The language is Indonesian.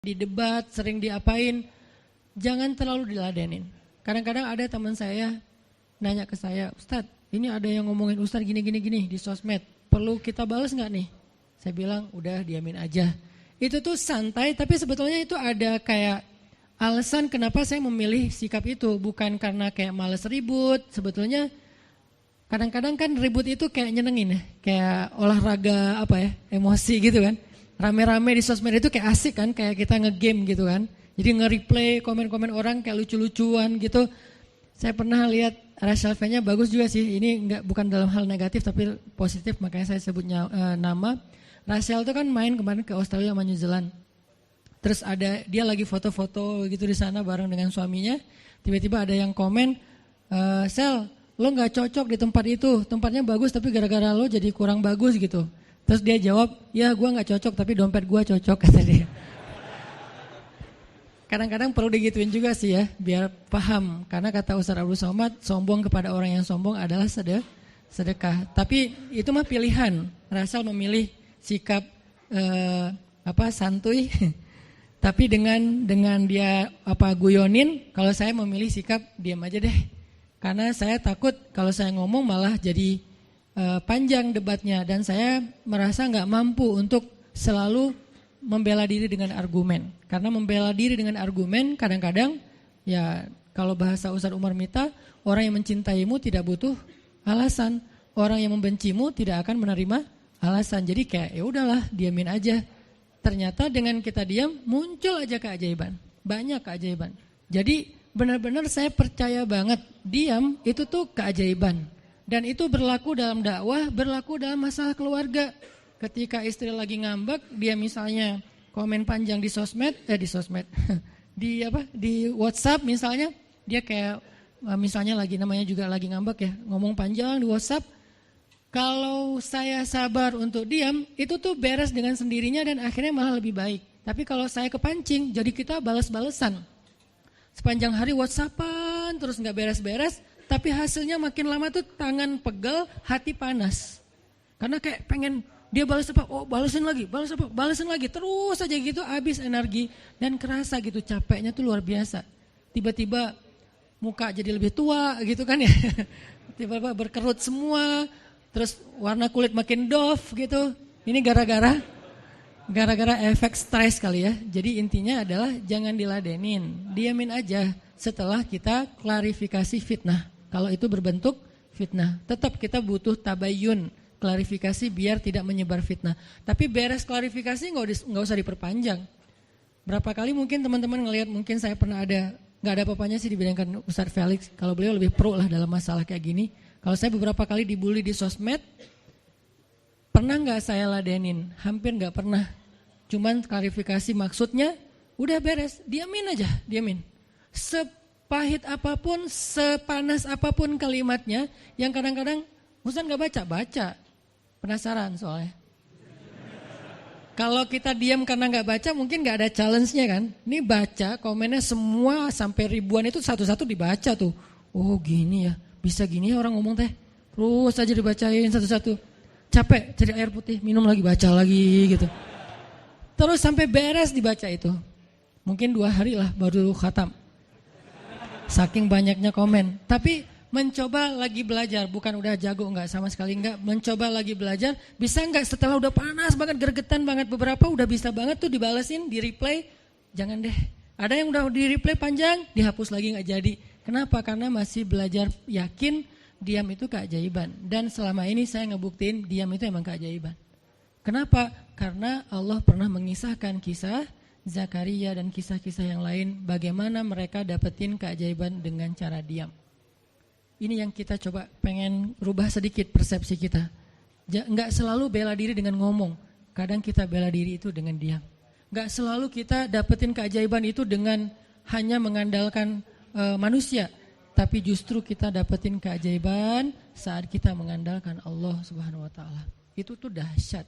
didebat, sering diapain, jangan terlalu diladenin. Kadang-kadang ada teman saya nanya ke saya, Ustadz, ini ada yang ngomongin Ustadz gini di sosmed, perlu kita balas nggak nih? Saya bilang, udah diamin aja. Itu tuh santai, tapi sebetulnya itu ada kayak alasan kenapa saya memilih sikap itu. Bukan karena kayak males ribut, sebetulnya kadang-kadang kan ribut itu kayak nyenengin ya, kayak olahraga emosi gitu kan. Rame-rame di sosmed itu kayak asik kan, kayak kita ngegame gitu kan. Jadi nge-replay komen-komen orang kayak lucu-lucuan gitu. Saya pernah lihat Rachel V-nya bagus juga sih. Ini bukan dalam hal negatif tapi positif, makanya saya sebutnya nama. Rachel itu kan main kemarin ke Australia sama New Zealand. Terus dia lagi foto-foto gitu di sana bareng dengan suaminya. Tiba-tiba ada yang komen, Sel, lo gak cocok di tempat itu. Tempatnya bagus tapi gara-gara lo jadi kurang bagus gitu. Terus dia jawab, ya gue gak cocok tapi dompet gue cocok, kata dia. Kadang-kadang perlu digituin juga sih ya, biar paham. Karena kata Ustaz Abdul Somad, sombong kepada orang yang sombong adalah sedekah. Tapi itu mah pilihan. Rachel memilih sikap santuy. Tapi dengan dia guyonin, kalau saya memilih sikap diam aja deh. Karena saya takut kalau saya ngomong malah jadi panjang debatnya. Dan saya merasa gak mampu untuk selalu membela diri dengan argumen. Karena membela diri dengan argumen kadang-kadang ya kalau bahasa Ustaz Umar Mita, orang yang mencintaimu tidak butuh alasan, orang yang membencimu tidak akan menerima alasan. Jadi kayak ya udahlah, diamin aja. Ternyata dengan kita diam muncul aja keajaiban. Banyak keajaiban. Jadi benar-benar saya percaya banget diam itu tuh keajaiban. Dan itu berlaku dalam dakwah, berlaku dalam masalah keluarga. Ketika istri lagi ngambek, dia misalnya komen panjang di sosmed, di WhatsApp misalnya, dia kayak misalnya namanya juga lagi ngambek ya, ngomong panjang di WhatsApp. Kalau saya sabar untuk diam, itu tuh beres dengan sendirinya dan akhirnya malah lebih baik. Tapi kalau saya kepancing, jadi kita balas-balesan. Sepanjang hari WhatsAppan, terus nggak beres-beres, tapi hasilnya makin lama tuh tangan pegel, hati panas. Karena kayak pengen dia balas apa? Oh, balasin lagi, balas apa? Balasin lagi. Terus aja gitu habis energi dan kerasa gitu capeknya tuh luar biasa. Tiba-tiba muka jadi lebih tua gitu kan ya. Tiba-tiba berkerut semua, terus warna kulit makin doff gitu. Ini gara-gara efek stres kali ya. Jadi intinya adalah jangan diladenin, diamin aja setelah kita klarifikasi fitnah. Kalau itu berbentuk fitnah, tetap kita butuh tabayun. Klarifikasi biar tidak menyebar fitnah. Tapi beres klarifikasi nggak usah diperpanjang. Berapa kali mungkin teman-teman ngelihat, mungkin saya pernah nggak ada apa-apanya sih dibandingkan Ustaz Felix. Kalau beliau lebih pro lah dalam masalah kayak gini. Kalau saya beberapa kali dibully di sosmed, pernah nggak saya ladenin? Hampir nggak pernah. Cuman klarifikasi maksudnya, udah beres, diamin aja, diamin. Sepahit apapun, sepanas apapun kalimatnya, yang kadang-kadang Ustaz nggak baca. Penasaran soalnya. Kalau kita diam karena nggak baca mungkin nggak ada challenge-nya kan. Ini baca komennya semua sampai ribuan itu satu-satu dibaca tuh. Oh gini ya, bisa gini ya orang ngomong teh. Terus aja dibacain satu-satu. Capek cari air putih, minum lagi, baca lagi gitu. Terus sampai beres dibaca itu. Mungkin 2 hari lah baru khatam. Saking banyaknya komen. Tapi mencoba lagi belajar, bukan udah jago enggak, sama sekali enggak. Mencoba lagi belajar, bisa enggak setelah udah panas banget, gergetan banget beberapa, udah bisa banget tuh dibalesin, di replay. Jangan deh, ada yang udah di replay panjang, dihapus lagi enggak jadi. Kenapa? Karena masih belajar yakin diam itu keajaiban. Dan selama ini saya ngebuktiin diam itu emang keajaiban. Kenapa? Karena Allah pernah mengisahkan kisah Zakaria dan kisah-kisah yang lain, bagaimana mereka dapetin keajaiban dengan cara diam. Ini yang kita coba pengen rubah sedikit persepsi kita. Enggak selalu bela diri dengan ngomong. Kadang kita bela diri itu dengan diam. Enggak selalu kita dapetin keajaiban itu dengan hanya mengandalkan manusia. Tapi justru kita dapetin keajaiban saat kita mengandalkan Allah Subhanahu wa taala. Itu tuh dahsyat.